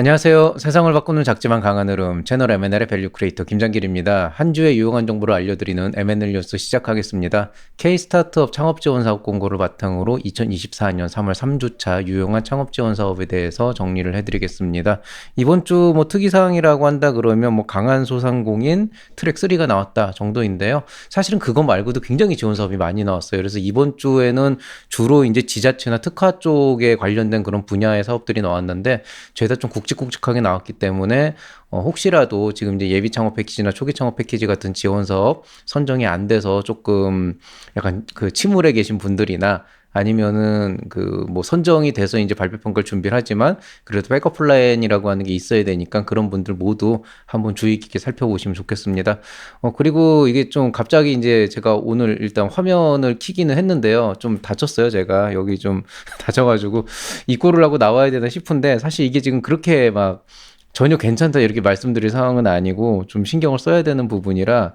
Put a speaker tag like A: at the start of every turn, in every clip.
A: 안녕하세요. 세상을 바꾸는 작지만 강한 흐름 채널 M&L의 밸류 크리에이터 김장길입니다. 한 주의 유용한 정보를 알려드리는 M&L 뉴스 시작하겠습니다. K-스타트업 창업지원사업 공고를 바탕으로 2024년 3월 3주차 유용한 창업지원사업에 대해서 정리를 해드리겠습니다. 이번 주 특이사항이라고 한다 그러면 강한 소상공인 트랙 3가 나왔다 정도인데요. 사실은 그거 말고도 굉장히 지원사업이 많이 나왔어요. 그래서 이번 주에는 주로 이제 지자체나 특화 쪽에 관련된 그런 분야의 사업들이 나왔는데 죄다 좀 굵직굵직하게 나왔기 때문에 혹시라도 지금 이제 예비 창업 패키지나 초기 창업 패키지 같은 지원 사업 선정이 안 돼서 조금 약간 그 침울해 계신 분들이나 아니면은 선정이 돼서 이제 발표 평가를 준비를 하지만 그래도 백업 플랜이라고 하는 게 있어야 되니까 그런 분들 모두 한번 주의 깊게 살펴보시면 좋겠습니다. 그리고 이게 좀 갑자기 이제 제가 오늘 일단 화면을 켜기는 했는데요. 좀 다쳤어요, 제가. 여기 좀 다쳐가지고 이꼬를 하고 나와야 되나 싶은데 사실 이게 지금 그렇게 막 전혀 괜찮다 이렇게 말씀드릴 상황은 아니고 좀 신경을 써야 되는 부분이라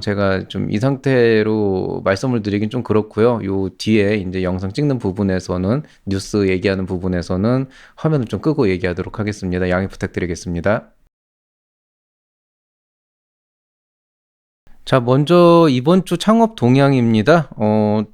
A: 제가 좀 이 상태로 말씀을 드리긴 좀 그렇고요. 요 뒤에 이제 영상 찍는 부분에서는 뉴스 얘기하는 부분에서는 화면을 좀 끄고 얘기하도록 하겠습니다. 양해 부탁드리겠습니다. 자, 먼저 이번 주 창업 동향입니다.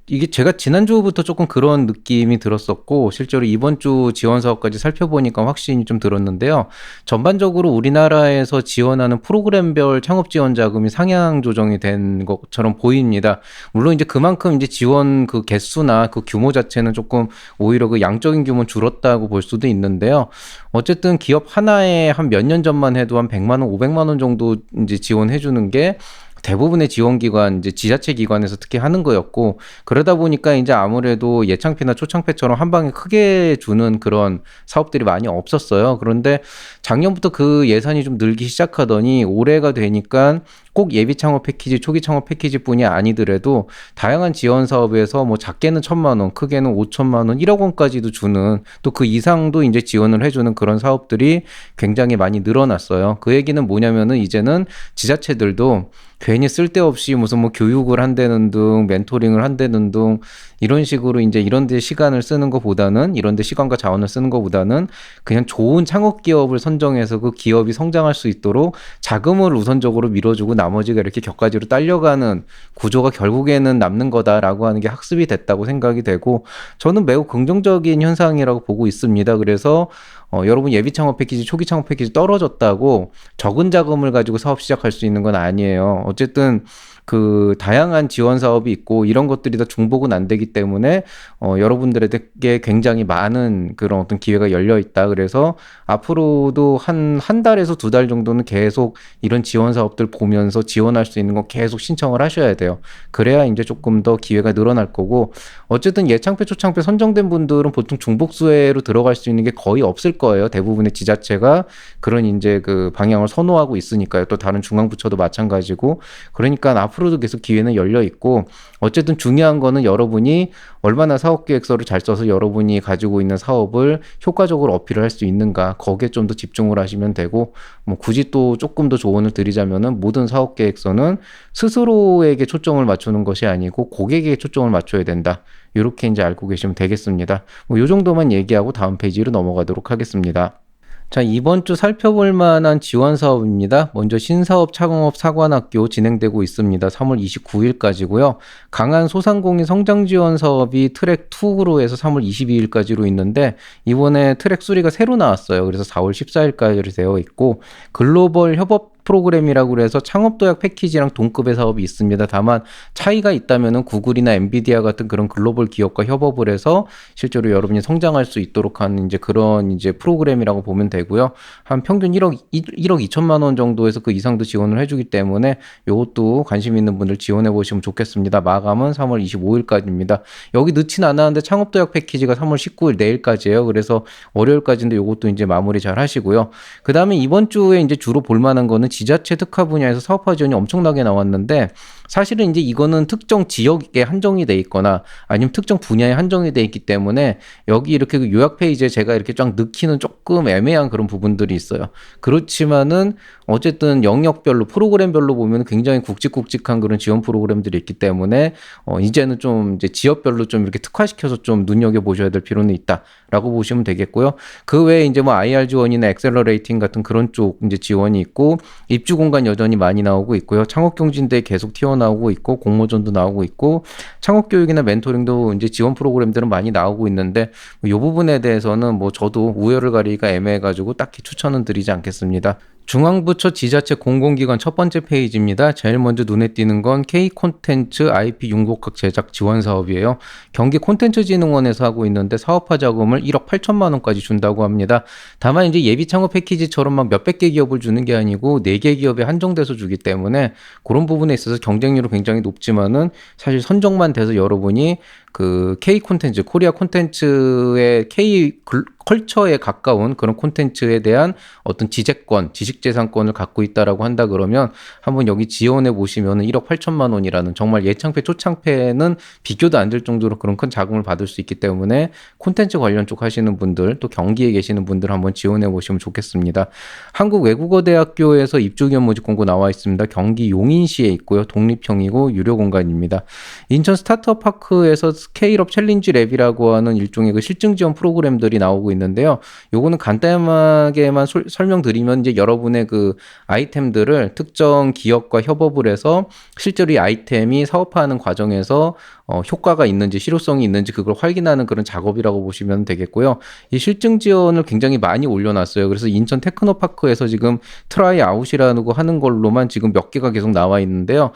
A: 이게 제가 지난주부터 조금 그런 느낌이 들었었고, 실제로 이번 주 지원 사업까지 살펴보니까 확신이 좀 들었는데요. 전반적으로 우리나라에서 지원하는 프로그램별 창업 지원 자금이 상향 조정이 된 것처럼 보입니다. 물론 이제 그만큼 이제 지원 그 개수나 그 규모 자체는 조금 오히려 그 양적인 규모는 줄었다고 볼 수도 있는데요. 어쨌든 기업 하나에 한 몇 년 전만 해도 한 100만 원, 500만 원 정도 이제 지원해 주는 게 대부분의 지원기관, 이제 지자체 기관에서 특히 하는 거였고, 그러다 보니까 이제 아무래도 예창피나 초창패처럼 한 방에 크게 주는 그런 사업들이 많이 없었어요. 그런데 작년부터 그 예산이 좀 늘기 시작하더니 올해가 되니까 꼭 예비 창업 패키지, 초기 창업 패키지뿐이 아니더라도 다양한 지원 사업에서 뭐 작게는 1,000만 원, 크게는 5천만 원, 1억 원까지도 주는 또 그 이상도 이제 지원을 해주는 그런 사업들이 굉장히 많이 늘어났어요. 그 얘기는 뭐냐면은 이제는 지자체들도 괜히 쓸데없이 무슨 뭐 교육을 한다는 등 멘토링을 한다는 등 이런 식으로 이제 이런 데 시간을 쓰는 것보다는 이런 데 시간과 자원을 쓰는 것보다는 그냥 좋은 창업 기업을 선정해서 그 기업이 성장할 수 있도록 자금을 우선적으로 밀어주고 나머지가 이렇게 격가지로 딸려가는 구조가 결국에는 남는 거다라고 하는 게 학습이 됐다고 생각이 되고 저는 매우 긍정적인 현상이라고 보고 있습니다. 그래서 여러분 예비 창업 패키지, 초기 창업 패키지 떨어졌다고 적은 자금을 가지고 사업 시작할 수 있는 건 아니에요. 어쨌든 그 다양한 지원 사업이 있고 이런 것들이 다 중복은 안 되기 때문에 여러분들에게 굉장히 많은 그런 어떤 기회가 열려 있다. 그래서 앞으로도 한 달에서 2달 정도는 계속 이런 지원 사업들 보면서 지원할 수 있는 거 계속 신청을 하셔야 돼요. 그래야 이제 조금 더 기회가 늘어날 거고 어쨌든 예창패, 초창패 선정된 분들은 보통 중복수혜로 들어갈 수 있는 게 거의 없을 거예요. 대부분의 지자체가 그런 이제 그 방향을 선호하고 있으니까요. 또 다른 중앙부처도 마찬가지고 그러니까 앞으로도 계속 기회는 열려 있고 어쨌든 중요한 거는 여러분이 얼마나 사업 계획서를 잘 써서 여러분이 가지고 있는 사업을 효과적으로 어필을 할 수 있는가 거기에 좀 더 집중을 하시면 되고 뭐 굳이 또 조금 더 조언을 드리자면은 모든 사업 계획서는 스스로에게 초점을 맞추는 것이 아니고 고객에게 초점을 맞춰야 된다. 이렇게 이제 알고 계시면 되겠습니다. 이 정도만 얘기하고 다음 페이지로 넘어가도록 하겠습니다. 자, 이번 주 살펴볼 만한 지원 사업입니다. 먼저 신사업 창업 사관학교 진행되고 있습니다. 3월 29일까지고요. 강한 소상공인 성장 지원 사업이 트랙 2로 해서 3월 22일까지로 있는데 이번에 트랙 3가 새로 나왔어요. 그래서 4월 14일까지 되어 있고 글로벌 협업 프로그램이라고 해서 창업도약 패키지랑 동급의 사업이 있습니다. 다만 차이가 있다면은 구글이나 엔비디아 같은 그런 글로벌 기업과 협업을 해서 실제로 여러분이 성장할 수 있도록 하는 이제 그런 이제 프로그램이라고 보면 되고요. 한 평균 1억 2천만 원 정도에서 그 이상도 지원을 해주기 때문에 이것도 관심 있는 분들 지원해 보시면 좋겠습니다. 마감은 3월 25일까지입니다. 여기 늦진 않았는데 창업도약 패키지가 3월 19일 내일까지예요. 그래서 월요일까지인데 이것도 이제 마무리 잘 하시고요. 그 다음에 이번 주에 이제 주로 볼 만한 거는 지자체 특화 분야에서 사업화 지원이 엄청나게 나왔는데 사실은 이제 이거는 특정 지역에 한정이 돼 있거나 아니면 특정 분야에 한정이 돼 있기 때문에 여기 이렇게 그 요약 페이지에 제가 이렇게 쫙 넣기는 조금 애매한 그런 부분들이 있어요. 그렇지만은 어쨌든 영역별로 프로그램별로 보면 굉장히 굵직굵직한 그런 지원 프로그램들이 있기 때문에 이제는 좀 이제 지역별로 좀 이렇게 특화시켜서 좀 눈여겨 보셔야 될 필요는 있다라고 보시면 되겠고요. 그 외에 이제 뭐 IR 지원이나 엑셀러레이팅 같은 그런 쪽 이제 지원이 있고 입주 공간 여전히 많이 나오고 있고요. 창업 경진대 계속 튀어나오고 있고 공모전도 나오고 있고 창업 교육이나 멘토링도 이제 지원 프로그램들은 많이 나오고 있는데 이 부분에 대해서는 뭐 저도 우열을 가리기가 애매해가지고 딱히 추천은 드리지 않겠습니다. 중앙부처 지자체 공공기관 첫 번째 페이지입니다. 제일 먼저 눈에 띄는 건 K콘텐츠 IP 융복학 제작 지원 사업이에요. 경기 콘텐츠진흥원에서 하고 있는데 사업화 자금을 1억 8천만 원까지 준다고 합니다. 다만 이제 예비 창업 패키지처럼 막 몇백 개 기업을 주는 게 아니고 4개 기업에 한정돼서 주기 때문에 그런 부분에 있어서 경쟁률은 굉장히 높지만은 사실 선정만 돼서 여러분이 그 K 콘텐츠, 코리아 콘텐츠의 K 컬처에 가까운 그런 콘텐츠에 대한 어떤 지재권, 지식재산권을 갖고 있다라고 한다 그러면 한번 여기 지원해 보시면 1억 8천만 원이라는 정말 예창패, 초창패는 비교도 안 될 정도로 그런 큰 자금을 받을 수 있기 때문에 콘텐츠 관련 쪽 하시는 분들 또 경기에 계시는 분들 한번 지원해 보시면 좋겠습니다. 한국외국어대학교에서 입주기업 모집 공고 나와 있습니다. 경기 용인시에 있고요. 독립형이고 유료 공간입니다. 인천 스타트업 파크에서 스케일업 챌린지 랩이라고 하는 일종의 그 실증 지원 프로그램들이 나오고 있는데요. 요거는 간단하게만 설명드리면 이제 여러분의 그 아이템들을 특정 기업과 협업을 해서 실제로 이 아이템이 사업화하는 과정에서 효과가 있는지 실효성이 있는지 그걸 확인하는 그런 작업이라고 보시면 되겠고요. 이 실증 지원을 굉장히 많이 올려놨어요. 그래서 인천 테크노파크에서 지금 트라이 아웃이라는 거 하는 걸로만 지금 몇 개가 계속 나와 있는데요.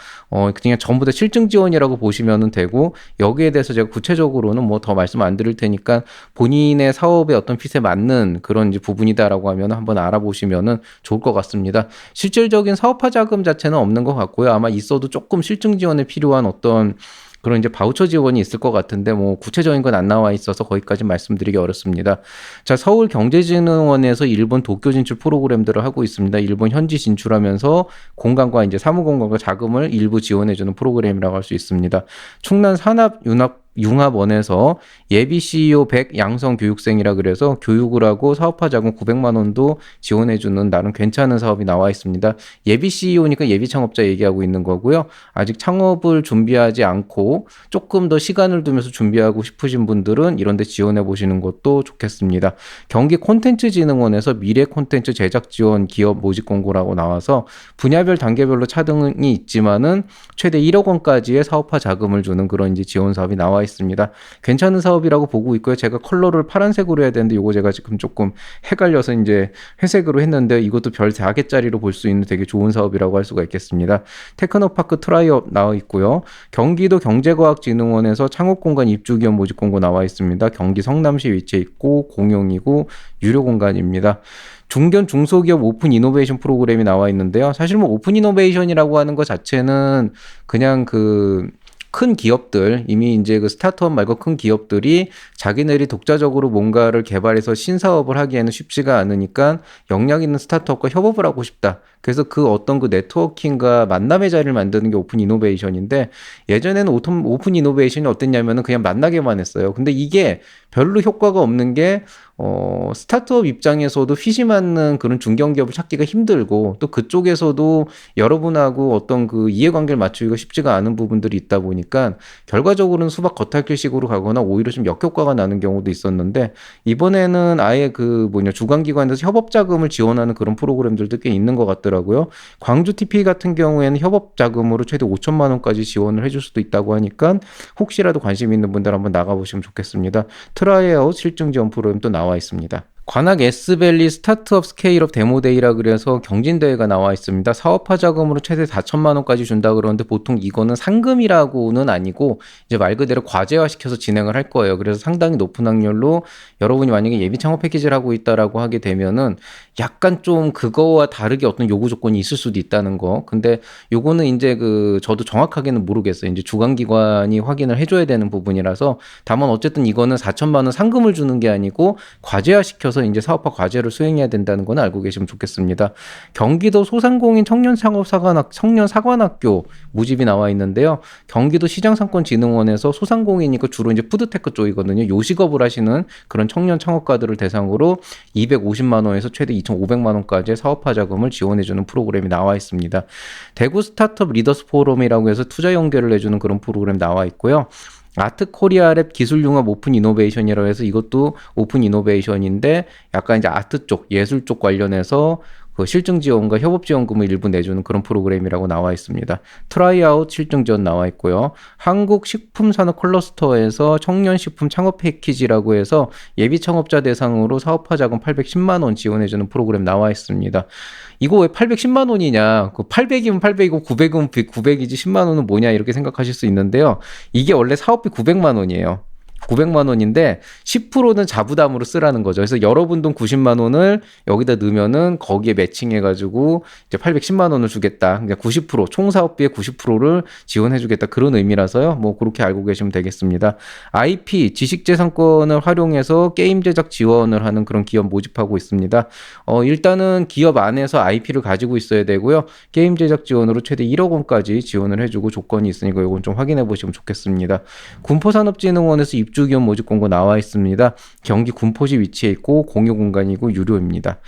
A: 그냥 전부 다 실증 지원이라고 보시면 되고 여기에 대해서 제가 구체적으로는 뭐 더 말씀 안 드릴 테니까 본인의 사업의 어떤 핏에 맞는 그런 이제 부분이다라고 하면 한번 알아보시면 좋을 것 같습니다. 실질적인 사업화 자금 자체는 없는 것 같고요. 아마 있어도 조금 실증 지원에 필요한 어떤 그런 이제 바우처 지원이 있을 것 같은데 뭐 구체적인 건 안 나와 있어서 거기까지 말씀드리기 어렵습니다. 자, 서울경제진흥원에서 일본 도쿄 진출 프로그램들을 하고 있습니다. 일본 현지 진출하면서 공간과 이제 사무공간과 자금을 일부 지원해주는 프로그램이라고 할 수 있습니다. 충남 융합원에서 예비 CEO 100 양성 교육생이라 그래서 교육을 하고 사업화 자금 900만 원도 지원해주는 나름 괜찮은 사업이 나와 있습니다. 예비 CEO니까 예비 창업자 얘기하고 있는 거고요. 아직 창업을 준비하지 않고 조금 더 시간을 두면서 준비하고 싶으신 분들은 이런 데 지원해 보시는 것도 좋겠습니다. 경기 콘텐츠진흥원에서 미래 콘텐츠 제작 지원 기업 모집 공고라고 나와서 분야별 단계별로 차등이 있지만은 최대 1억 원까지의 사업화 자금을 주는 그런 이제 지원 사업이 나와 있습니다. 괜찮은 사업이라고 보고 있고요. 제가 컬러를 파란색으로 해야 되는데 이거 제가 지금 조금 헷갈려서 이제 회색으로 했는데 이것도 별 4개짜리로 볼 수 있는 되게 좋은 사업이라고 할 수가 있겠습니다. 테크노파크 트라이업 나와 있고요. 경기도 경제과학진흥원에서 창업공간 입주기업 모집 공고 나와 있습니다. 경기 성남시 위치해 있고 공용이고 유료 공간입니다. 중견 중소기업 오픈 이노베이션 프로그램이 나와 있는데요. 사실 뭐 오픈 이노베이션이라고 하는 것 자체는 그냥 큰 기업들, 이미 이제 그 스타트업 말고 큰 기업들이 자기네들이 독자적으로 뭔가를 개발해서 신사업을 하기에는 쉽지가 않으니까 역량 있는 스타트업과 협업을 하고 싶다. 그래서 그 어떤 그 네트워킹과 만남의 자리를 만드는 게 오픈 이노베이션인데 예전에는 오픈 이노베이션이 어땠냐면은 그냥 만나게만 했어요. 근데 이게 별로 효과가 없는 게 스타트업 입장에서도 핏이 맞는 그런 중견기업을 찾기가 힘들고 또 그쪽에서도 여러분하고 어떤 그 이해관계를 맞추기가 쉽지가 않은 부분들이 있다 보니까 결과적으로는 수박 겉핥기식으로 가거나 오히려 좀 역효과가 나는 경우도 있었는데 이번에는 아예 주관기관에서 협업자금을 지원하는 그런 프로그램들도 꽤 있는 것 같더라고요. 광주 TP 같은 경우에는 협업자금으로 최대 5천만 원까지 지원을 해줄 수도 있다고 하니까 혹시라도 관심 있는 분들 한번 나가보시면 좋겠습니다. 트라이아웃 실증 지원 프로그램 또 나와 있습니다. 관악 S밸리 스타트업 스케일업 데모데이라 그래서 경진대회가 나와 있습니다. 사업화 자금으로 최대 4천만 원까지 준다 그러는데 보통 이거는 상금이라고는 아니고 이제 말 그대로 과제화시켜서 진행을 할 거예요. 그래서 상당히 높은 확률로 여러분이 만약에 예비 창업 패키지를 하고 있다라고 하게 되면은 약간 좀 그거와 다르게 어떤 요구 조건이 있을 수도 있다는 거. 근데 요거는 이제 저도 정확하게는 모르겠어요. 이제 주관기관이 확인을 해줘야 되는 부분이라서 다만 어쨌든 이거는 4천만 원 상금을 주는 게 아니고 과제화시켜서 맞춰서 이제 사업화 과제를 수행해야 된다는 건 알고 계시면 좋겠습니다. 경기도 소상공인 청년사관학교 모집이 나와 있는데요. 경기도 시장상권진흥원에서 소상공인이니까 주로 이제 푸드테크 쪽이거든요. 요식업을 하시는 그런 청년 창업가들을 대상으로 250만 원에서 최대 2,500만 원까지의 사업화 자금을 지원해주는 프로그램이 나와 있습니다. 대구 스타트업 리더스 포럼이라고 해서 투자 연결을 해주는 그런 프로그램 나와 있고요. 아트코리아랩 기술융합 오픈 이노베이션이라고 해서 이것도 오픈 이노베이션인데 약간 이제 아트 쪽, 예술 쪽 관련해서 그 실증 지원과 협업 지원금을 일부 내주는 그런 프로그램이라고 나와 있습니다. 트라이아웃 실증 지원 나와 있고요. 한국 식품산업 클러스터에서 청년식품 창업 패키지라고 해서 예비 창업자 대상으로 사업화 자금 810만 원 지원해주는 프로그램 나와 있습니다. 이거 왜 810만 원이냐? 그 800이면 800이고 900이면 900이지 10만 원은 뭐냐 이렇게 생각하실 수 있는데요. 이게 원래 사업비 900만 원이에요. 900만 원인데 10%는 자부담으로 쓰라는 거죠. 그래서 여러분 돈 90만 원을 여기다 넣으면은 거기에 매칭해가지고 이제 810만 원을 주겠다. 그러니까 90% 총 사업비의 90%를 지원해주겠다. 그런 의미라서요. 뭐 그렇게 알고 계시면 되겠습니다. IP 지식재산권을 활용해서 게임 제작 지원을 하는 그런 기업 모집하고 있습니다. 일단은 기업 안에서 IP를 가지고 있어야 되고요. 게임 제작 지원으로 최대 1억 원까지 지원을 해주고 조건이 있으니까 이건 좀 확인해 보시면 좋겠습니다. 군포산업진흥원에서 입주기업 모집 공고 나와 있습니다. 경기 군포시 위치해 있고 공유 공간이고 유료입니다.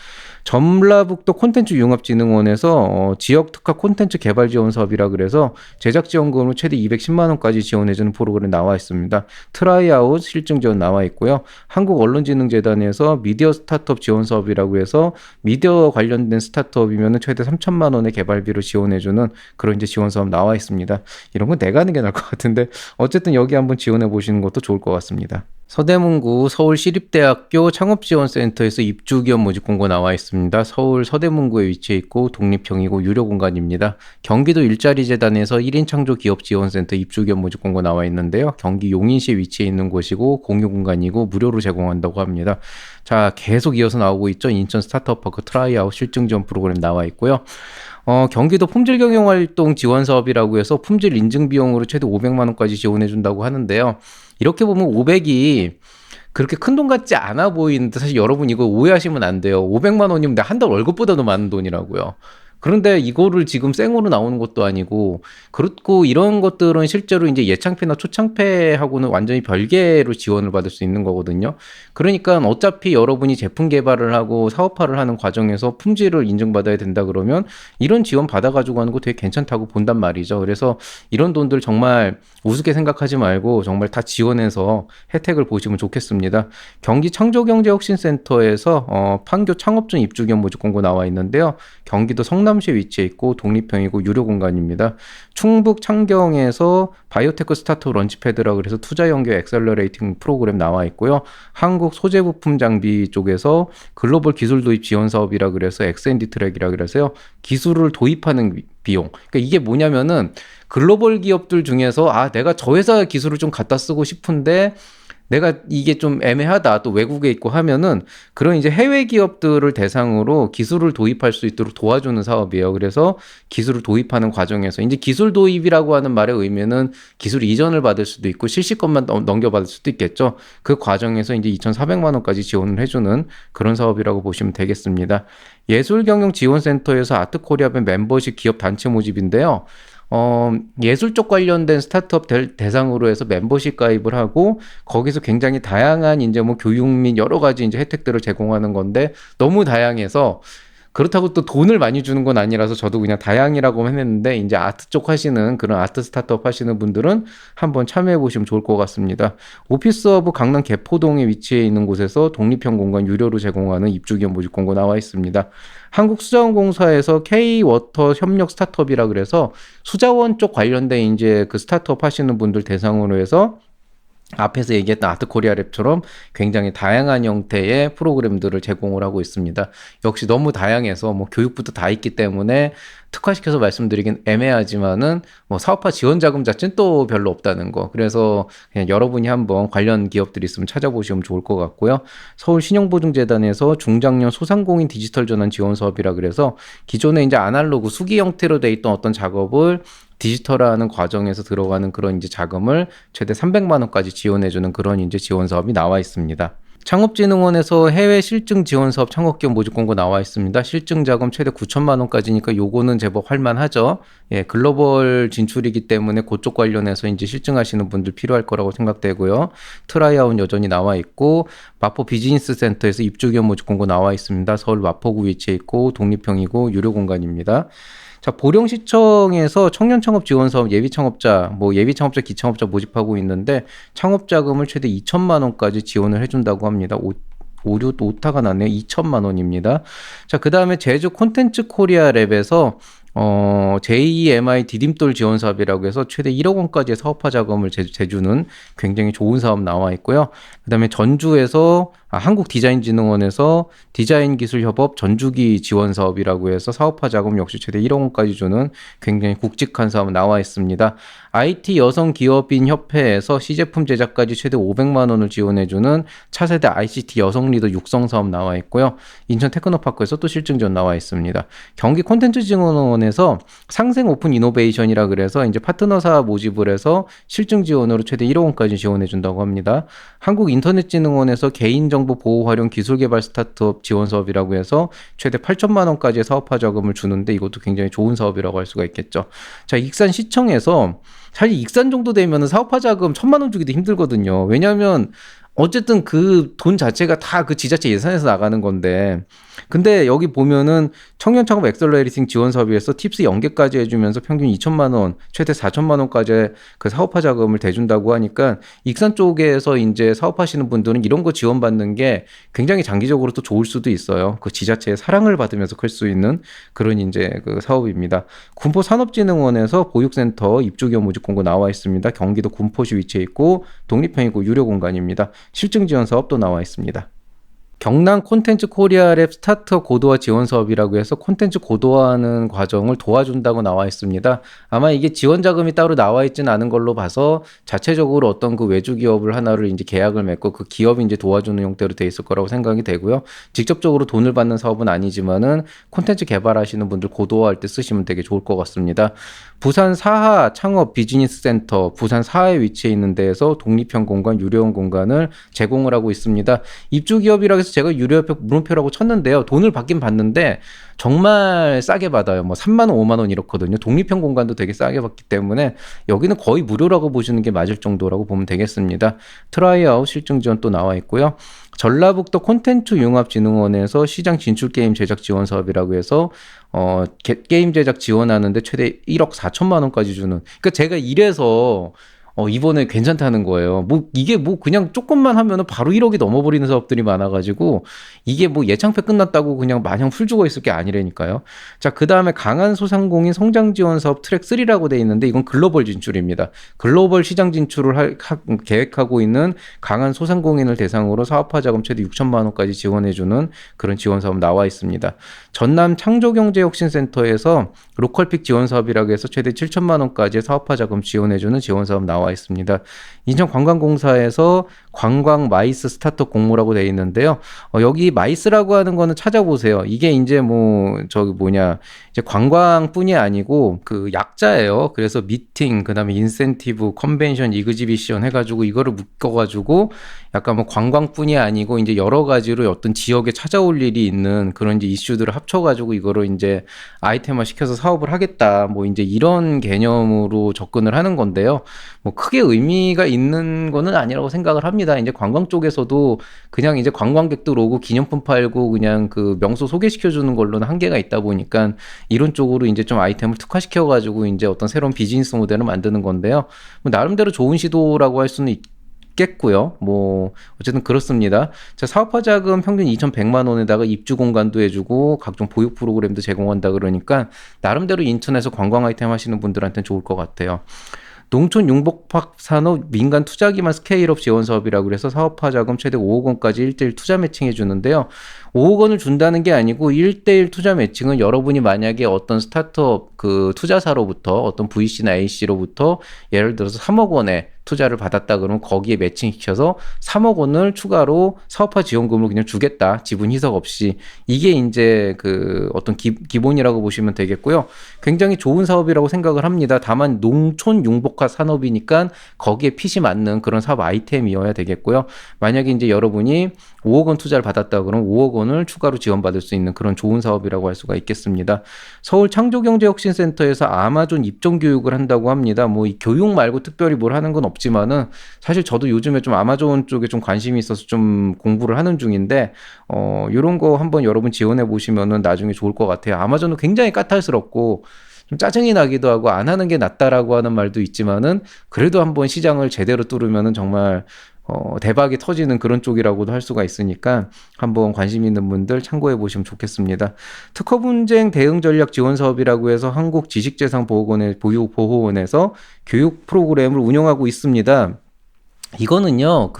A: 전라북도 콘텐츠융합진흥원에서 지역 특화 콘텐츠 개발 지원 사업이라 그래서 제작 지원금으로 최대 210만 원까지 지원해주는 프로그램 나와 있습니다. 트라이아웃 실증 지원 나와 있고요. 한국언론진흥재단에서 미디어 스타트업 지원 사업이라고 해서 미디어 관련된 스타트업이면 최대 3천만 원의 개발비로 지원해주는 그런 이제 지원 사업 나와 있습니다. 이런 건 내가 하는 게 나을 것 같은데 어쨌든 여기 한번 지원해 보시는 것도 좋을 것 같습니다. 서대문구 서울시립대학교 창업지원센터에서 입주기업 모집 공고 나와 있습니다. 서울 서대문구에 위치해 있고 독립형이고 유료 공간입니다. 경기도 일자리재단에서 1인 창조기업지원센터 입주기업 모집 공고 나와 있는데요. 경기 용인시에 위치해 있는 곳이고 공유 공간이고 무료로 제공한다고 합니다. 자, 계속 이어서 나오고 있죠. 인천 스타트업파크 트라이아웃 실증 지원 프로그램 나와 있고요. 경기도 품질경영활동 지원사업이라고 해서 품질 인증 비용으로 최대 500만 원까지 지원해준다고 하는데요. 이렇게 보면 500이 그렇게 큰 돈 같지 않아 보이는데 사실 여러분 이거 오해하시면 안 돼요. 500만 원이면 한 달 월급보다도 많은 돈이라고요. 그런데 이거를 지금 생으로 나오는 것도 아니고 그렇고 이런 것들은 실제로 이제 예창패나 초창패하고는 완전히 별개로 지원을 받을 수 있는 거거든요. 그러니까 어차피 여러분이 제품 개발을 하고 사업화를 하는 과정에서 품질을 인증받아야 된다 그러면 이런 지원 받아가지고 하는 거 되게 괜찮다고 본단 말이죠. 그래서 이런 돈들 정말 우습게 생각하지 말고 정말 다 지원해서 혜택을 보시면 좋겠습니다. 경기 창조경제혁신센터에서 판교 창업중 입주기업 모집 공고 나와 있는데요. 경기도 성남시에 위치해 있고 독립형이고 유료 공간입니다. 충북 창경에서 바이오테크 스타트업 런치패드라고 그래서 투자 연계 엑셀러레이팅 프로그램 나와 있고요. 한국 소재부품 장비 쪽에서 글로벌 기술 도입 지원 사업이라 그래서 엑스앤디 트랙이라 그래서요. 기술을 도입하는 비용. 그러니까 이게 뭐냐면은 글로벌 기업들 중에서 내가 저 회사 기술을 좀 갖다 쓰고 싶은데 내가 이게 좀 애매하다 또 외국에 있고 하면은 그런 이제 해외 기업들을 대상으로 기술을 도입할 수 있도록 도와주는 사업이에요. 그래서 기술을 도입하는 과정에서 이제 기술 도입이라고 하는 말의 의미는 기술 이전을 받을 수도 있고 실시권만 넘겨받을 수도 있겠죠. 그 과정에서 이제 2,400만 원까지 지원을 해주는 그런 사업이라고 보시면 되겠습니다. 예술경영지원센터에서 아트코리아의 멤버십 기업 단체 모집인데요. 예술 쪽 관련된 스타트업 대상으로 해서 멤버십 가입을 하고 거기서 굉장히 다양한 이제 뭐 교육 및 여러 가지 이제 혜택들을 제공하는 건데 너무 다양해서 그렇다고 또 돈을 많이 주는 건 아니라서 저도 그냥 다양이라고만 했는데 이제 아트 쪽 하시는 그런 아트 스타트업 하시는 분들은 한번 참여해 보시면 좋을 것 같습니다. 오피스허브 강남 개포동에 위치해 있는 곳에서 독립형 공간 유료로 제공하는 입주기업 모집 공고 나와 있습니다. 한국수자원공사에서 K-워터 협력 스타트업이라 그래서 수자원 쪽 관련된 이제 그 스타트업 하시는 분들 대상으로 해서 앞에서 얘기했던 아트코리아랩처럼 굉장히 다양한 형태의 프로그램들을 제공을 하고 있습니다. 역시 너무 다양해서 뭐 교육부터 다 있기 때문에 특화시켜서 말씀드리긴 애매하지만은 뭐 사업화 지원 자금 자체는 또 별로 없다는 거. 그래서 그냥 여러분이 한번 관련 기업들이 있으면 찾아보시면 좋을 것 같고요. 서울신용보증재단에서 중장년 소상공인 디지털 전환 지원 사업이라 그래서 기존에 이제 아날로그 수기 형태로 돼 있던 어떤 작업을 디지털화하는 과정에서 들어가는 그런 이제 자금을 최대 300만 원까지 지원해주는 그런 이제 지원 사업이 나와 있습니다. 창업진흥원에서 해외 실증 지원 사업 창업기업 모집 공고 나와 있습니다. 실증 자금 최대 9천만 원까지니까 요거는 제법 할만하죠. 예, 글로벌 진출이기 때문에 그쪽 관련해서 이제 실증하시는 분들 필요할 거라고 생각되고요. 트라이아웃 여전히 나와 있고 마포 비즈니스 센터에서 입주기업 모집 공고 나와 있습니다. 서울 마포구 위치해 있고 독립형이고 유료 공간입니다. 자, 보령시청에서 청년창업 지원사업 예비창업자, 예비창업자, 기창업자 모집하고 있는데 창업자금을 최대 2천만 원까지 지원을 해준다고 합니다. 오타가 났네요. 2천만 원입니다. 자, 그 다음에 제주 콘텐츠 코리아 랩에서 JEMI 디딤돌 지원 사업이라고 해서 최대 1억 원까지의 사업화 자금을 제주는 굉장히 좋은 사업 나와 있고요. 그다음에 전주에서 한국디자인진흥원에서 디자인기술협업 전주기 지원 사업이라고 해서 사업화 자금 역시 최대 1억 원까지 주는 굉장히 굵직한 사업 나와 있습니다. IT 여성 기업인 협회에서 시제품 제작까지 최대 500만 원을 지원해주는 차세대 ICT 여성 리더 육성 사업 나와 있고요. 인천 테크노파크에서 또 실증 지원 나와 있습니다. 경기 콘텐츠진흥원에서 상생 오픈 이노베이션이라 그래서 이제 파트너사 모집을 해서 실증 지원으로 최대 1억 원까지 지원해준다고 합니다. 한국인터넷진흥원에서 개인정보 보호 활용 기술개발 스타트업 지원 사업이라고 해서 최대 8천만 원까지의 사업화 자금을 주는데 이것도 굉장히 좋은 사업이라고 할 수가 있겠죠. 자, 익산시청에서 사실 익산 정도 되면 사업화 자금 1,000만 원 주기도 힘들거든요. 왜냐하면 어쨌든 그 돈 자체가 다 그 지자체 예산에서 나가는 건데, 근데 여기 보면은 청년 창업 엑셀러레이팅 지원 사업에서 팁스 연계까지 해주면서 평균 2천만 원, 최대 4천만 원까지 그 사업화 자금을 대준다고 하니까 익산 쪽에서 이제 사업하시는 분들은 이런 거 지원받는 게 굉장히 장기적으로 또 좋을 수도 있어요. 그 지자체의 사랑을 받으면서 클 수 있는 그런 이제 그 사업입니다. 군포산업진흥원에서 보육센터 입주기업 모집 공고 나와 있습니다. 경기도 군포시 위치해 있고 독립형이고 유료 공간입니다. 실증 지원 사업도 나와 있습니다. 경남 콘텐츠 코리아랩 스타트업 고도화 지원 사업이라고 해서 콘텐츠 고도화하는 과정을 도와준다고 나와 있습니다. 아마 이게 지원 자금이 따로 나와 있지는 않은 걸로 봐서 자체적으로 어떤 그 외주 기업을 하나를 이제 계약을 맺고 그 기업이 이제 도와주는 형태로 돼 있을 거라고 생각이 되고요. 직접적으로 돈을 받는 사업은 아니지만은 콘텐츠 개발하시는 분들 고도화할 때 쓰시면 되게 좋을 것 같습니다. 부산 사하 창업 비즈니스 센터 부산 사하에 위치해 있는 데에서 독립형 공간, 유료형 공간을 제공을 하고 있습니다. 입주 기업이라고 해서 제가 유료협회 물음표라고 쳤는데요. 돈을 받긴 받는데 정말 싸게 받아요. 3만 원, 5만 원 이렇거든요. 독립형 공간도 되게 싸게 받기 때문에 여기는 거의 무료라고 보시는 게 맞을 정도라고 보면 되겠습니다. 트라이아웃 실증 지원 또 나와 있고요. 전라북도 콘텐츠 융합진흥원에서 시장 진출 게임 제작 지원 사업이라고 해서 게임 제작 지원하는데 최대 1억 4천만 원까지 주는. 그러니까 제가 이래서 이번에 괜찮다는 거예요. 이게 그냥 조금만 하면은 바로 1억이 넘어버리는 사업들이 많아가지고 이게 예창패 끝났다고 그냥 마냥 풀 주고 있을 게 아니라니까요. 자, 그 다음에 강한 소상공인 성장 지원 사업 트랙 3라고 돼 있는데 이건 글로벌 진출입니다. 글로벌 시장 진출을 계획하고 있는 강한 소상공인을 대상으로 사업화 자금 최대 6천만 원까지 지원해주는 그런 지원 사업 나와 있습니다. 전남 창조경제혁신센터에서 로컬픽 지원 사업이라고 해서 최대 7천만 원까지 사업화 자금 지원해주는 지원 사업 나와 있습니다. 인천관광공사에서 관광 마이스 스타트업 공모라고 되어 있는데요. 여기 마이스라고 하는 거는 찾아보세요. 이게 이제 이제 관광뿐이 아니고 그 약자예요. 그래서 미팅, 그다음에 인센티브, 컨벤션, 이그지비션 해가지고 이거를 묶어가지고 약간 관광뿐이 아니고 이제 여러 가지로 어떤 지역에 찾아올 일이 있는 그런 이제 이슈들을 합쳐가지고 이거를 이제 아이템화 시켜서 사업을 하겠다. 이제 이런 개념으로 접근을 하는 건데요. 크게 의미가 있는 거는 아니라고 생각을 합니다. 이제 관광 쪽에서도 그냥 이제 관광객들 오고 기념품 팔고 그냥 그 명소 소개시켜주는 걸로는 한계가 있다 보니까 이런 쪽으로 이제 좀 아이템을 특화시켜가지고 이제 어떤 새로운 비즈니스 모델을 만드는 건데요. 나름대로 좋은 시도라고 할 수는 있겠고요. 어쨌든 그렇습니다. 자, 사업화 자금 평균 2,100만 원에다가 입주 공간도 해주고 각종 보육 프로그램도 제공한다 그러니까 나름대로 인천에서 관광 아이템 하시는 분들한테는 좋을 것 같아요. 농촌 융복합 산업 민간 투자 기반 스케일업 지원 사업이라고 해서 사업화 자금 최대 5억 원까지 1대1 투자 매칭해 주는데요. 5억 원을 준다는 게 아니고 1대1 투자 매칭은 여러분이 만약에 어떤 스타트업 그 투자사로부터 어떤 VC나 A씨로부터 예를 들어서 3억 원에 투자를 받았다 그러면 거기에 매칭시켜서 3억 원을 추가로 사업화 지원금을 그냥 주겠다. 지분 희석 없이. 이게 이제 그 어떤 기본이라고 보시면 되겠고요. 굉장히 좋은 사업이라고 생각을 합니다. 다만 농촌 융복화 산업이니까 거기에 핏이 맞는 그런 사업 아이템이어야 되겠고요. 만약에 이제 여러분이 5억 원 투자를 받았다 그러면 5억 원을 추가로 지원받을 수 있는 그런 좋은 사업이라고 할 수가 있겠습니다. 서울 창조경제혁신센터에서 아마존 입점 교육을 한다고 합니다. 뭐 이 교육 말고 특별히 뭘 하는 건 없지만은 사실 저도 요즘에 좀 아마존 쪽에 좀 관심이 있어서 좀 공부를 하는 중인데 이런 거 한번 여러분 지원해 보시면은 나중에 좋을 것 같아요. 아마존은 굉장히 까탈스럽고 좀 짜증이 나기도 하고 안 하는 게 낫다라고 하는 말도 있지만은 그래도 한번 시장을 제대로 뚫으면은 정말 대박이 터지는 그런 쪽이라고도 할 수가 있으니까 한번 관심 있는 분들 참고해 보시면 좋겠습니다. 특허 분쟁 대응 전략 지원 사업이라고 해서 한국지식재산보호원에서 교육 프로그램을 운영하고 있습니다. 이거는요,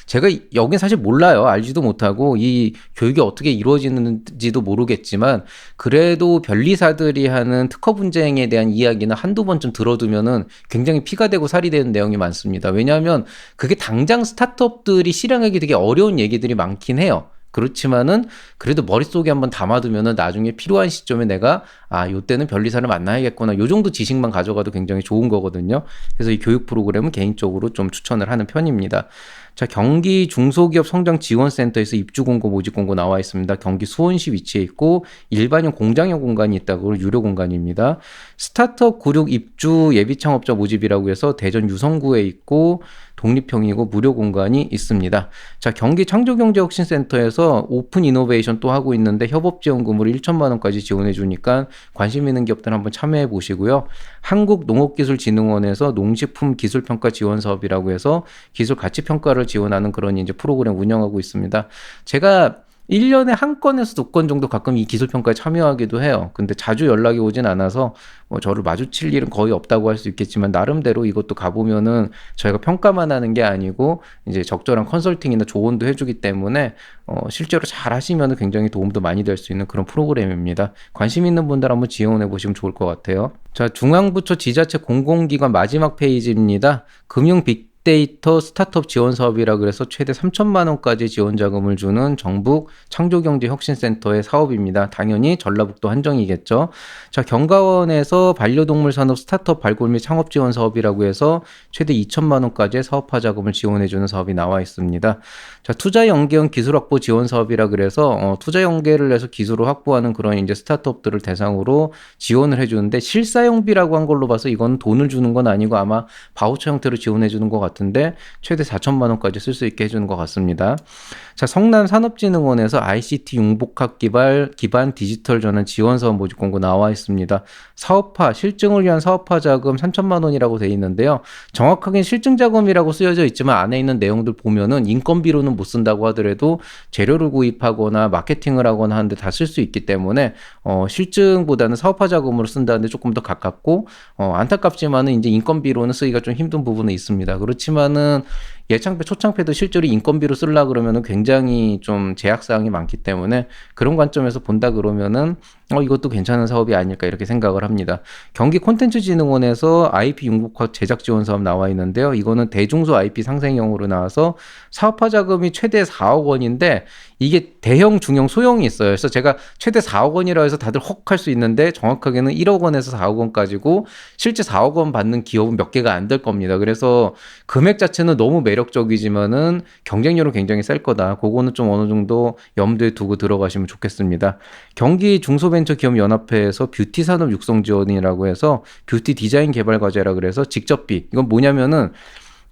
A: 제가 여긴 사실 몰라요. 알지도 못하고, 이 교육이 어떻게 이루어지는지도 모르겠지만, 그래도 변리사들이 하는 특허 분쟁에 대한 이야기는 한두 번쯤 들어두면은 굉장히 피가 되고 살이 되는 내용이 많습니다. 왜냐하면 그게 당장 스타트업들이 실행하기 되게 어려운 얘기들이 많긴 해요. 그렇지만은 그래도 머릿속에 한번 담아두면은 나중에 필요한 시점에 내가 요때는 변리사를 만나야겠구나. 요 정도 지식만 가져가도 굉장히 좋은 거거든요. 그래서 이 교육 프로그램은 개인적으로 좀 추천을 하는 편입니다. 자, 경기 중소기업 성장지원센터에서 입주공고 모집공고 나와 있습니다. 경기 수원시 위치해 있고 일반형 공장형 공간이 있다고 유료 공간입니다. 스타트업 구륙 입주 예비창업자 모집이라고 해서 대전 유성구에 있고 독립형이고 무료 공간이 있습니다. 자, 경기 창조경제혁신센터에서 오픈 이노베이션 또 하고 있는데 협업지원금으로 1천만 원까지 지원해 주니까 관심 있는 기업들 한번 참여해 보시고요. 한국농업기술진흥원에서 농식품 기술평가 지원 사업이라고 해서 기술 가치 평가를 지원하는 그런 이제 프로그램 운영하고 있습니다. 제가 1년에 한 건에서 2건 정도 가끔 이 기술평가에 참여하기도 해요. 근데 자주 연락이 오진 않아서 저를 마주칠 일은 거의 없다고 할 수 있겠지만 나름대로 이것도 가보면은 저희가 평가만 하는 게 아니고 이제 적절한 컨설팅이나 조언도 해주기 때문에 실제로 잘 하시면 굉장히 도움도 많이 될 수 있는 그런 프로그램입니다. 관심 있는 분들 한번 지원해 보시면 좋을 것 같아요. 자, 중앙부처 지자체 공공기관 마지막 페이지입니다. 금융 빅데이터 스타트업 지원 사업이라 그래서 최대 3천만 원까지 지원 자금을 주는 정부 창조경제혁신센터의 사업입니다. 당연히 전라북도 한정이겠죠. 자, 경과원에서 반려동물 산업 스타트업 발굴 및 창업 지원 사업이라고 해서 최대 2천만 원까지의 사업화 자금을 지원해 주는 사업이 나와 있습니다. 자, 투자 연계형 기술 확보 지원 사업이라 그래서 투자 연계를 해서 기술을 확보하는 그런 이제 스타트업들을 대상으로 지원을 해 주는데 실사용비라고 한 걸로 봐서 이건 돈을 주는 건 아니고 아마 바우처 형태로 지원해 주는 것 같은데 최대 4천만 원까지 쓸 수 있게 해주는 것 같습니다. 자, 성남산업진흥원에서 ICT 융복합 기반 디지털 전환 지원 사업 모집 공고 나와 있습니다. 사업화, 실증을 위한 사업화 자금 3천만 원이라고 되어 있는데요. 정확하게는 실증 자금이라고 쓰여져 있지만 안에 있는 내용들 보면은 인건비로는 못 쓴다고 하더라도 재료를 구입하거나 마케팅을 하거나 하는데 다 쓸 수 있기 때문에 실증보다는 사업화 자금으로 쓴다는데 조금 더 가깝고 안타깝지만은 이제 인건비로는 쓰기가 좀 힘든 부분은 있습니다. 그렇지만은 예창패, 초창패도 실제로 인건비로 쓰려고 그러면은 굉장히 좀 제약사항이 많기 때문에 그런 관점에서 본다 그러면은 이것도 괜찮은 사업이 아닐까 이렇게 생각을 합니다. 경기 콘텐츠진흥원에서 IP 융복화 제작 지원 사업 나와 있는데요. 이거는 대중소 IP 상생형으로 나와서 사업화 자금이 최대 4억 원인데 이게 대형, 중형, 소형이 있어요. 그래서 제가 최대 4억 원이라 해서 다들 헉 할 수 있는데 정확하게는 1억 원에서 4억 원까지고 실제 4억 원 받는 기업은 몇 개가 안 될 겁니다. 그래서 금액 자체는 너무 매력적이지만은 경쟁률은 굉장히 셀 거다. 그거는 좀 어느 정도 염두에 두고 들어가시면 좋겠습니다. 경기 중소벤처기업연합회에서 뷰티 산업 육성 지원이라고 해서 뷰티 디자인 개발 과제라 그래서 직접비. 이건 뭐냐면은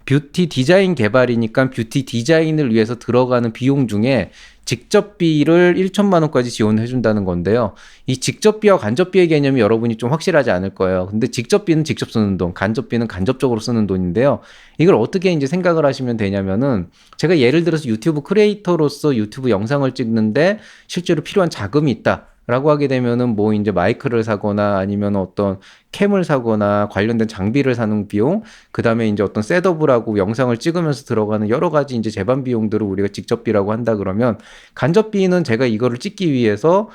A: 뷰티 디자인 개발이니까 뷰티 디자인을 위해서 들어가는 비용 중에 직접비를 1천만 원까지 지원해 준다는 건데요. 이 직접비와 간접비의 개념이 여러분이 좀 확실하지 않을 거예요. 근데 직접비는 직접 쓰는 돈, 간접비는 간접적으로 쓰는 돈인데요. 이걸 어떻게 이제 생각을 하시면 되냐면은 제가 예를 들어서 유튜브 크리에이터로서 유튜브 영상을 찍는데 실제로 필요한 자금이 있다. 라고 하게 되면은 뭐 이제 마이크를 사거나 아니면 어떤 캠을 사거나 관련된 장비를 사는 비용, 그 다음에 이제 어떤 셋업을 하고 영상을 찍으면서 들어가는 여러 가지 이제 재반 비용들을 우리가 직접비라고 한다 그러면 간접비는 제가 이거를 찍기 위해서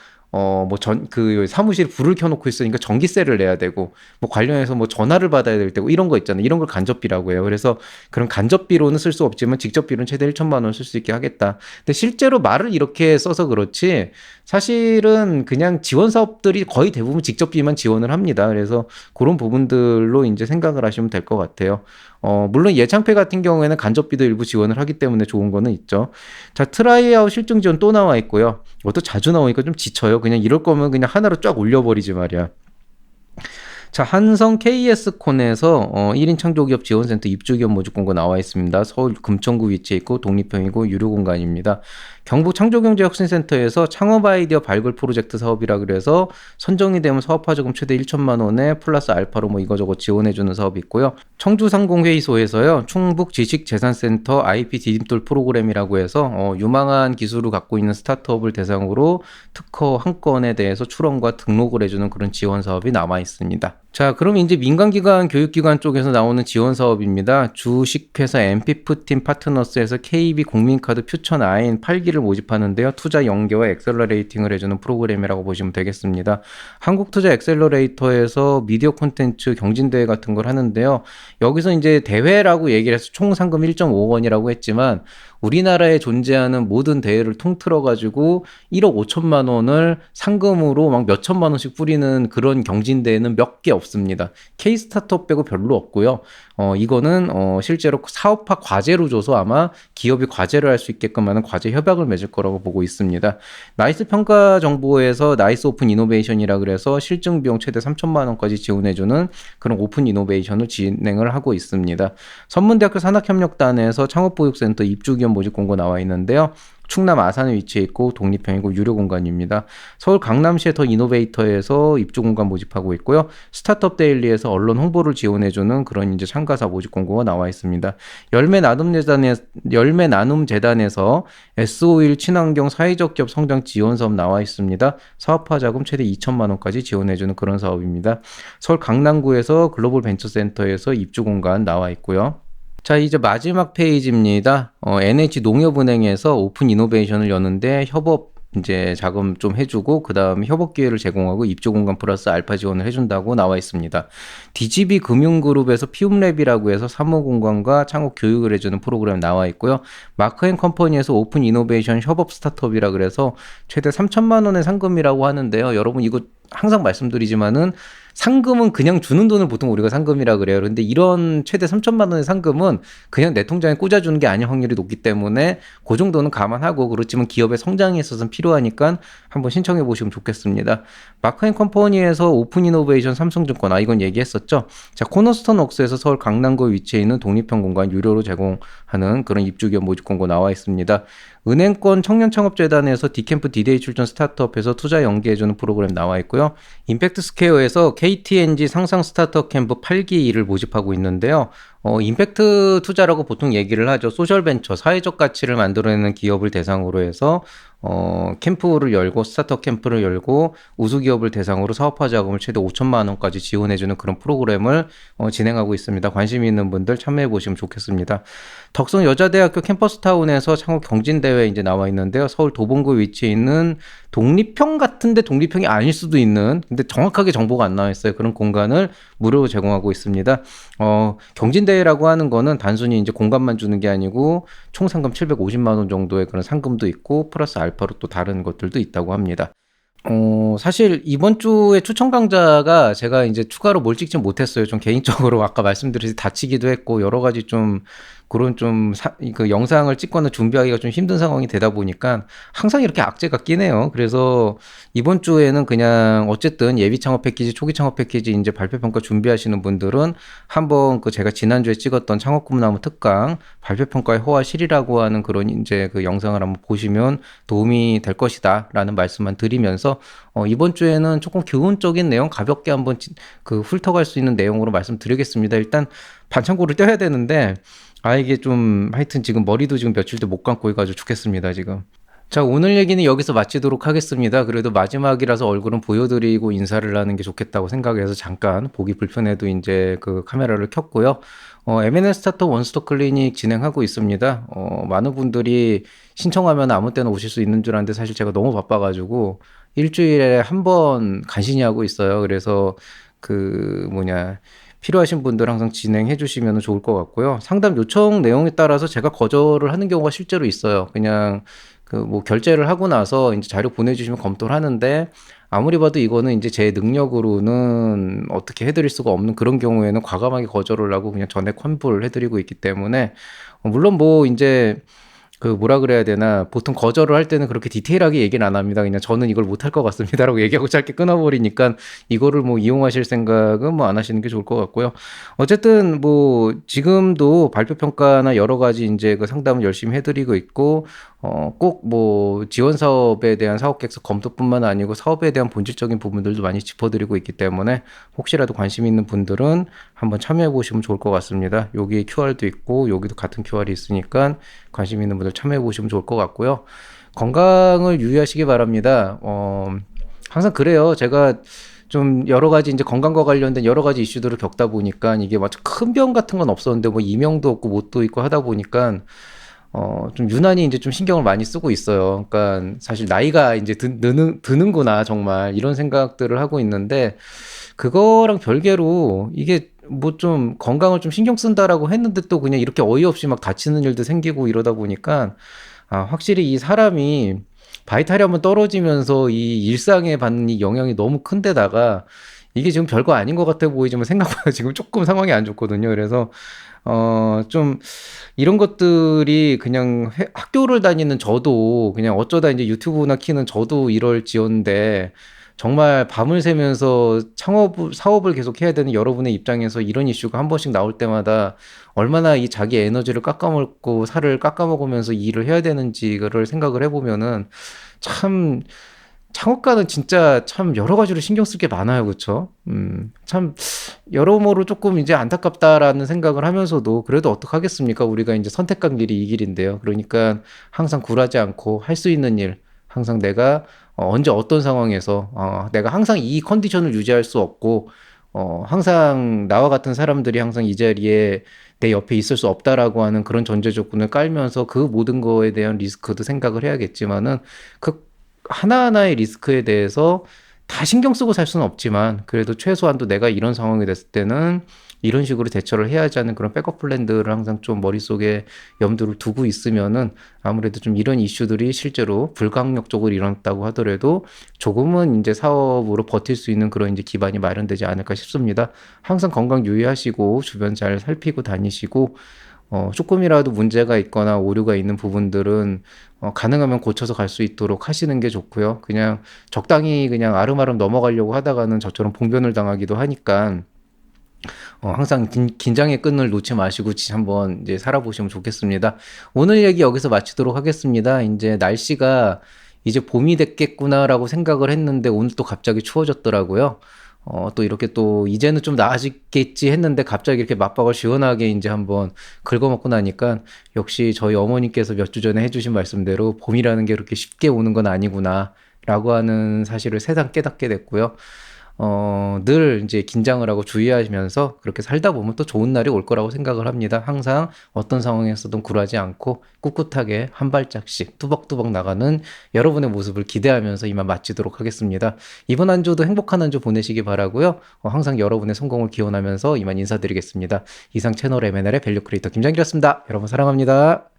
A: 그 사무실에 불을 켜놓고 있으니까 전기세를 내야 되고, 뭐 관련해서 뭐 전화를 받아야 될 때고 이런 거 있잖아요. 이런 걸 간접비라고 해요. 그래서 그런 간접비로는 쓸 수 없지만 직접비로는 최대 1천만 원 쓸 수 있게 하겠다. 근데 실제로 말을 이렇게 써서 그렇지 사실은 그냥 지원 사업들이 거의 대부분 직접비만 지원을 합니다. 그래서 그런 부분들로 이제 생각을 하시면 될 것 같아요. 물론 예창패 같은 경우에는 간접비도 일부 지원을 하기 때문에 좋은 거는 있죠. 자, 트라이아웃 실증 지원 또 나와 있고요. 이것도 자주 나오니까 좀 지쳐요. 그냥 이럴 거면 그냥 하나로 쫙 올려버리지 말이야. 자, 한성 KS콘에서 1인 창조기업 지원센터 입주기업 모집 공고 나와 있습니다. 서울 금천구 위치에 있고 독립형이고 유료 공간입니다. 경북 창조경제혁신센터에서 창업 아이디어 발굴 프로젝트 사업이라 그래서 선정이 되면 사업화 자금 최대 1천만 원에 플러스 알파로 뭐 이거저거 지원해주는 사업이 있고요. 청주상공회의소에서요. 충북지식재산센터 IP 디딤돌 프로그램이라고 해서 유망한 기술을 갖고 있는 스타트업을 대상으로 특허 한 건에 대해서 출원과 등록을 해주는 그런 지원 사업이 남아 있습니다. 자, 그럼 이제 민간기관, 교육기관 쪽에서 나오는 지원 사업입니다. 주식회사 엠피프팀 파트너스에서 KB 국민카드 퓨처 9 8기를 모집하는데요. 투자 연계와 엑셀러레이팅을 해주는 프로그램이라고 보시면 되겠습니다. 한국투자 엑셀러레이터에서 미디어 콘텐츠 경진대회 같은 걸 하는데요. 여기서 이제 대회라고 얘기를 해서 총 상금 1.5원이라고 했지만 우리나라에 존재하는 모든 대회를 통틀어가지고 1억 5천만 원을 상금으로 막 몇 천만 원씩 뿌리는 그런 경진대회는 몇 개 없습니다. K-스타트업 빼고 별로 없고요. 이거는 실제로 사업화 과제로 줘서 아마 기업이 과제를 할 수 있게끔 하는 과제 협약을 맺을 거라고 보고 있습니다. 나이스 평가 정보에서 나이스 오픈 이노베이션이라 그래서 실증 비용 최대 3천만 원까지 지원해주는 그런 오픈 이노베이션을 진행을 하고 있습니다. 선문대학교 산학협력단에서 창업보육센터 입주기업 모집 공고 나와 있는데요. 충남 아산에 위치해 있고 독립형이고 유료 공간입니다. 서울 강남시의 더 이노베이터에서 입주 공간 모집하고 있고요. 스타트업 데일리에서 언론 홍보를 지원해주는 그런 이제 참가사 모집 공고가 나와 있습니다. 열매 나눔 재단에서 S51 친환경 사회적 기업 성장 지원 사업 나와 있습니다. 사업화 자금 최대 2천만 원까지 지원해주는 그런 사업입니다. 서울 강남구에서 글로벌 벤처센터에서 입주 공간 나와 있고요. 자, 이제 마지막 페이지입니다. NH농협은행에서 오픈 이노베이션을 여는데 협업 이제 자금 좀 해주고 그 다음에 협업 기회를 제공하고 입주 공간 플러스 알파 지원을 해준다고 나와 있습니다. DGB 금융그룹에서 피움랩이라고 해서 사무 공간과 창업 교육을 해주는 프로그램 나와 있고요. 마크앤컴퍼니에서 오픈 이노베이션 협업 스타트업이라 그래서 최대 3천만 원의 상금이라고 하는데요. 여러분 이거 항상 말씀드리지만은 상금은 그냥 주는 돈을 보통 우리가 상금이라 그래요. 그런데 이런 최대 3천만 원의 상금은 그냥 내 통장에 꽂아주는 게 아닐 확률이 높기 때문에 그 정도는 감안하고 그렇지만 기업의 성장에 있어서는 필요하니까 한번 신청해 보시면 좋겠습니다. 마크앤컴퍼니에서 오픈 이노베이션 삼성증권 이건 얘기했었죠. 자, 코너스톤 웍스에서 서울 강남구에 위치해 있는 독립형 공간 유료로 제공하는 그런 입주기업 모집 공고 나와 있습니다. 은행권 청년창업재단에서 디캠프 디데이 출전 스타트업에서 투자 연계해주는 프로그램 나와 있고요. 임팩트 스퀘어에서 KTNG 상상 스타트업 캠프 8기를 모집하고 있는데요. 임팩트 투자라고 보통 얘기를 하죠. 소셜벤처, 사회적 가치를 만들어내는 기업을 대상으로 해서 캠프를 열고 스타트업 캠프를 열고 우수기업을 대상으로 사업화 자금을 최대 5천만 원까지 지원해주는 그런 프로그램을 진행하고 있습니다. 관심 있는 분들 참여해 보시면 좋겠습니다. 덕성 여자대학교 캠퍼스타운에서 창업 경진대회 이제 나와 있는데요. 서울 도봉구에 위치해 있는 독립형 같은데 독립형이 아닐 수도 있는 근데 정확하게 정보가 안 나와 있어요. 그런 공간을 무료로 제공하고 있습니다. 경진대회라고 하는 거는 단순히 이제 공간만 주는 게 아니고 총 상금 750만 원 정도의 그런 상금도 있고 플러스 알파로 또 다른 것들도 있다고 합니다. 사실 이번 주에 추천 강좌가 제가 이제 추가로 뭘 찍지 못했어요. 좀 개인적으로 아까 말씀드렸듯이 다치기도 했고 여러 가지 좀 그런 그 영상을 찍거나 준비하기가 좀 힘든 상황이 되다 보니까 항상 이렇게 악재가 끼네요. 그래서 이번 주에는 그냥 어쨌든 예비 창업 패키지, 초기 창업 패키지 이제 발표 평가 준비하시는 분들은 한번 그 제가 지난주에 찍었던 창업 꿈나무 특강 발표 평가의 호화실이라고 하는 그런 이제 그 영상을 한번 보시면 도움이 될 것이다라는 말씀만 드리면서 이번 주에는 조금 교훈적인 내용 가볍게 한번 그 훑어갈 수 있는 내용으로 말씀드리겠습니다. 일단 반창고를 떼야 되는데 이게 좀 하여튼 지금 머리도 지금 며칠도 못 감고 해가지고 죽겠습니다 지금. 자, 오늘 얘기는 여기서 마치도록 하겠습니다. 그래도 마지막이라서 얼굴은 보여드리고 인사를 하는 게 좋겠다고 생각해서 잠깐 보기 불편해도 이제 그 카메라를 켰고요. M&A 스타트업 원스톱 클리닉 진행하고 있습니다. 많은 분들이 신청하면 아무 때나 오실 수 있는 줄 알았는데 사실 제가 너무 바빠가지고 일주일에 한 번 간신히 하고 있어요. 그래서 그 뭐냐 필요하신 분들 항상 진행해 주시면 좋을 것 같고요. 상담 요청 내용에 따라서 제가 거절을 하는 경우가 실제로 있어요. 그냥 그 뭐 결제를 하고 나서 이제 자료 보내주시면 검토를 하는데 아무리 봐도 이거는 이제 제 능력으로는 어떻게 해드릴 수가 없는 그런 경우에는 과감하게 거절을 하고 그냥 전액 환불을 해드리고 있기 때문에 물론 뭐 이제 그 뭐라 그래야 되나 보통 거절을 할 때는 그렇게 디테일하게 얘기는 안 합니다. 그냥 저는 이걸 못할 것 같습니다라고 얘기하고 짧게 끊어버리니까 이거를 뭐 이용하실 생각은 뭐 안 하시는 게 좋을 것 같고요. 어쨌든 뭐 지금도 발표 평가나 여러 가지 이제 그 상담을 열심히 해드리고 있고 꼭 뭐 지원 사업에 대한 사업 계획서 검토뿐만 아니고 사업에 대한 본질적인 부분들도 많이 짚어드리고 있기 때문에 혹시라도 관심 있는 분들은 한번 참여해 보시면 좋을 것 같습니다. 여기 QR도 있고 여기도 같은 QR이 있으니까 관심 있는 분들 참여해 보시면 좋을 것 같고요. 건강을 유의하시기 바랍니다. 항상 그래요. 제가 좀 여러 가지 이제 건강과 관련된 여러 가지 이슈들을 겪다 보니까 이게 막 큰 병 같은 건 없었는데 뭐 이명도 없고 못도 있고 하다 보니까 좀 유난히 이제 좀 신경을 많이 쓰고 있어요. 그러니까 사실 나이가 이제 드는구나 정말 이런 생각들을 하고 있는데 그거랑 별개로 이게 뭐 좀 건강을 좀 신경 쓴다라고 했는데 또 그냥 이렇게 어이없이 막 다치는 일도 생기고 이러다 보니까 확실히 이 사람이 바이탈이 한번 떨어지면서 이 일상에 받는 이 영향이 너무 큰데다가 이게 지금 별거 아닌 것 같아 보이지만 생각보다 지금 조금 상황이 안 좋거든요. 그래서 좀 이런 것들이 그냥 학교를 다니는 저도 그냥 어쩌다 이제 유튜브나 키는 저도 이럴지언데 정말 밤을 새면서 사업을 계속 해야 되는 여러분의 입장에서 이런 이슈가 한 번씩 나올 때마다 얼마나 이 자기 에너지를 깎아먹고 살을 깎아먹으면서 이 일을 해야 되는지를 생각을 해보면은 참 창업가는 진짜 참 여러 가지로 신경 쓸 게 많아요, 그쵸? 참 여러모로 조금 이제 안타깝다라는 생각을 하면서도 그래도 어떡하겠습니까? 우리가 이제 선택한 길이 이 길인데요. 그러니까 항상 굴하지 않고 할 수 있는 일, 항상 내가 언제 어떤 상황에서 내가 항상 이 컨디션을 유지할 수 없고 항상 나와 같은 사람들이 항상 이 자리에 내 옆에 있을 수 없다라고 하는 그런 전제 조건을 깔면서 그 모든 거에 대한 리스크도 생각을 해야겠지만은 그 하나하나의 리스크에 대해서 다 신경 쓰고 살 수는 없지만 그래도 최소한도 내가 이런 상황이 됐을 때는 이런 식으로 대처를 해야 하지 않는 그런 백업 플랜들을 항상 좀 머릿속에 염두를 두고 있으면은 아무래도 좀 이런 이슈들이 실제로 불가항력적으로 일어났다고 하더라도 조금은 이제 사업으로 버틸 수 있는 그런 이제 기반이 마련되지 않을까 싶습니다. 항상 건강 유의하시고 주변 잘 살피고 다니시고 조금이라도 문제가 있거나 오류가 있는 부분들은 가능하면 고쳐서 갈 수 있도록 하시는 게 좋고요. 그냥 적당히 그냥 아름아름 넘어가려고 하다가는 저처럼 봉변을 당하기도 하니까 항상 긴장의 끈을 놓지 마시고 한번 이제 살아보시면 좋겠습니다. 오늘 얘기 여기서 마치도록 하겠습니다. 이제 날씨가 이제 봄이 됐겠구나라고 생각을 했는데 오늘 또 갑자기 추워졌더라고요. 또 이렇게 또 이제는 좀 나아지겠지 했는데 갑자기 이렇게 맞박을 시원하게 이제 한번 긁어먹고 나니까 역시 저희 어머니께서 몇 주 전에 해주신 말씀대로 봄이라는 게 그렇게 쉽게 오는 건 아니구나 라고 하는 사실을 새삼 깨닫게 됐고요. 늘 이제 긴장을 하고 주의하시면서 그렇게 살다 보면 또 좋은 날이 올 거라고 생각을 합니다. 항상 어떤 상황에서든 굴하지 않고 꿋꿋하게 한 발짝씩 뚜벅뚜벅 나가는 여러분의 모습을 기대하면서 이만 마치도록 하겠습니다. 이번 한 주도 행복한 한 주 보내시기 바라고요. 항상 여러분의 성공을 기원하면서 이만 인사드리겠습니다. 이상 채널 M&L의 밸류 크리에이터 김장길이었습니다. 여러분 사랑합니다.